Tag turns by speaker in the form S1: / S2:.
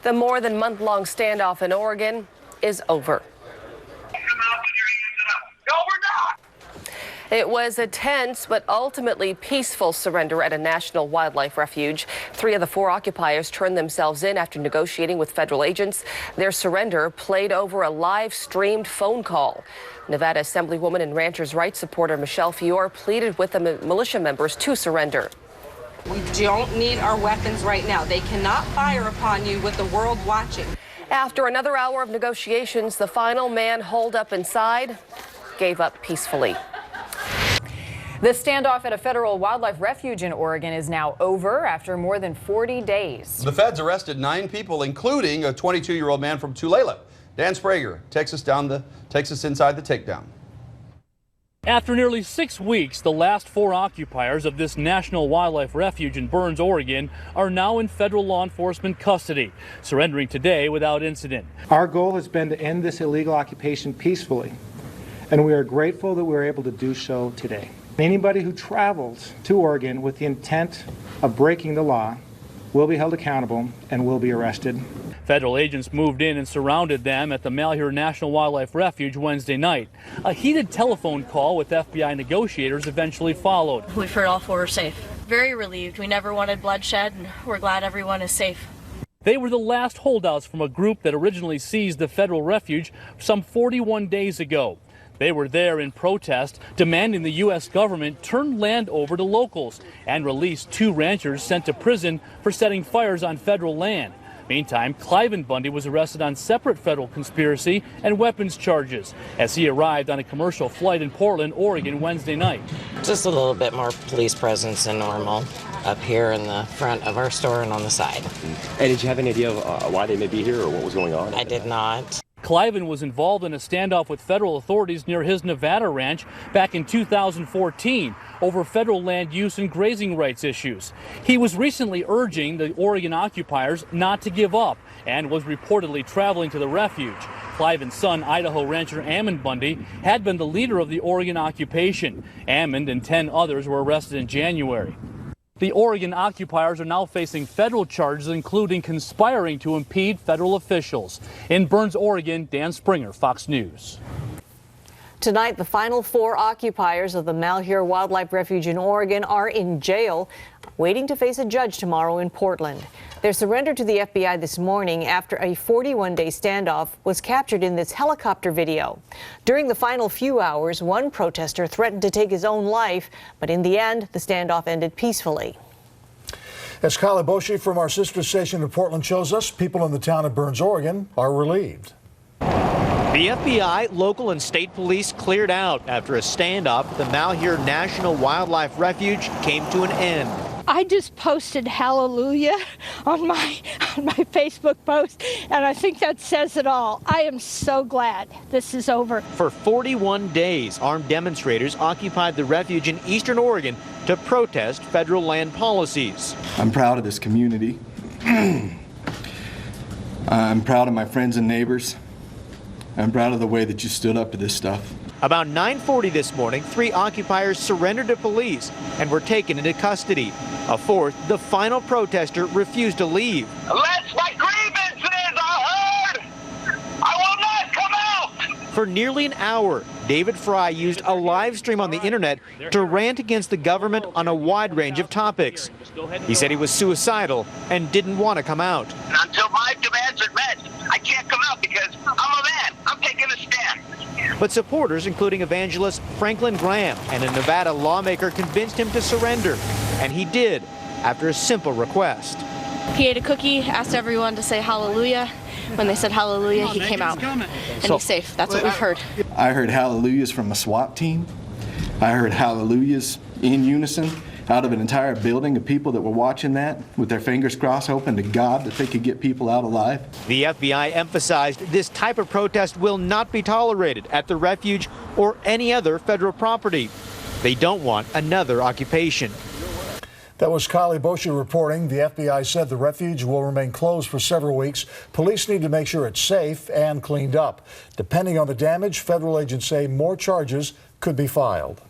S1: The more than month-long standoff in Oregon is over. It was a tense but ultimately peaceful surrender at a national wildlife refuge. 3 of the 4 occupiers turned themselves in after negotiating with federal agents. Their surrender played over a live-streamed phone call. Nevada Assemblywoman and ranchers' rights supporter Michelle Fiore pleaded with the militia members to surrender.
S2: We don't need our weapons right now. They cannot fire upon you with the world watching.
S1: After another hour of negotiations, the final man holed up inside gave up peacefully.
S3: The standoff at a federal wildlife refuge in Oregon is now over after more than 40 days.
S4: The feds arrested 9 people, including a 22-year-old man from Tulalip. Dan Sprague takes us inside the takedown.
S5: After nearly 6 weeks, the last 4 occupiers of this national wildlife refuge in Burns, Oregon, are now in federal law enforcement custody, surrendering today without incident.
S6: Our goal has been to end this illegal occupation peacefully, and we are grateful that we were able to do so today. Anybody who travels to Oregon with the intent of breaking the law will be held accountable and will be arrested.
S5: Federal agents moved in and surrounded them at the Malheur National Wildlife Refuge Wednesday night. A heated telephone call with FBI negotiators eventually followed.
S7: We've heard all 4 are safe. Very relieved. We never wanted bloodshed, and we're glad everyone is safe.
S5: They were the last holdouts from a group that originally seized the federal refuge some 41 days ago. They were there in protest, demanding the U.S. government turn land over to locals and release 2 ranchers sent to prison for setting fires on federal land. Meantime, Cliven Bundy was arrested on separate federal conspiracy and weapons charges as he arrived on a commercial flight in Portland, Oregon, Wednesday night.
S8: Just a little bit more police presence than normal up here in the front of our store and on the side.
S9: And did you have any idea of why they may be here or what was going on?
S8: I did not.
S5: Cliven was involved in a standoff with federal authorities near his Nevada ranch back in 2014 over federal land use and grazing rights issues. He was recently urging the Oregon occupiers not to give up and was reportedly traveling to the refuge. Cliven's son, Idaho rancher Ammon Bundy, had been the leader of the Oregon occupation. Ammon and 10 others were arrested in January. The Oregon occupiers are now facing federal charges, including conspiring to impede federal officials. In Burns, Oregon, Dan Springer, Fox News.
S10: Tonight, the final 4 occupiers of the Malheur Wildlife Refuge in Oregon are in jail, waiting to face a judge tomorrow in Portland. Their surrender to the FBI this morning after a 41-day standoff was captured in this helicopter video. During the final few hours, one protester threatened to take his own life, but in the end, the standoff ended peacefully.
S11: As Kylie Boshi from our sister station in Portland shows us, people in the town of Burns, Oregon are relieved.
S12: The FBI, local and state police cleared out after a standoff at the Malheur National Wildlife Refuge came to an end.
S13: I just posted hallelujah on my Facebook post, and I think that says it all. I am so glad this is over.
S12: For 41 days, armed demonstrators occupied the refuge in eastern Oregon to protest federal land policies.
S14: I'm proud of this community. I'm proud of my friends and neighbors. I'm proud of the way that you stood up to this stuff.
S12: About 9:40 this morning, 3 occupiers surrendered to police and were taken into custody. A 4th, the final protester, refused to leave.
S15: Let my grievances are heard! I will not come out!
S12: For nearly an hour, David Fry used a live stream on the internet to rant against the government on a wide range of topics. He said he was suicidal and didn't want to come out.
S15: Until my demands are met, I can't come out because I'm a man. I'm taking a stand.
S12: But supporters, including evangelist Franklin Graham and a Nevada lawmaker, convinced him to surrender. And he did, after a simple request.
S7: He ate a cookie, asked everyone to say hallelujah. When they said hallelujah, he came out. And he's safe. That's what we've heard.
S14: I heard hallelujahs from a SWAT team. I heard hallelujahs in unison out of an entire building of people that were watching that with their fingers crossed, hoping to God that they could get people out alive.
S12: The FBI emphasized this type of protest will not be tolerated at the refuge or any other federal property. They don't want another occupation.
S11: That was Kylie Boshi reporting. The FBI said the refuge will remain closed for several weeks. Police need to make sure it's safe and cleaned up. Depending on the damage, federal agents say more charges could be filed.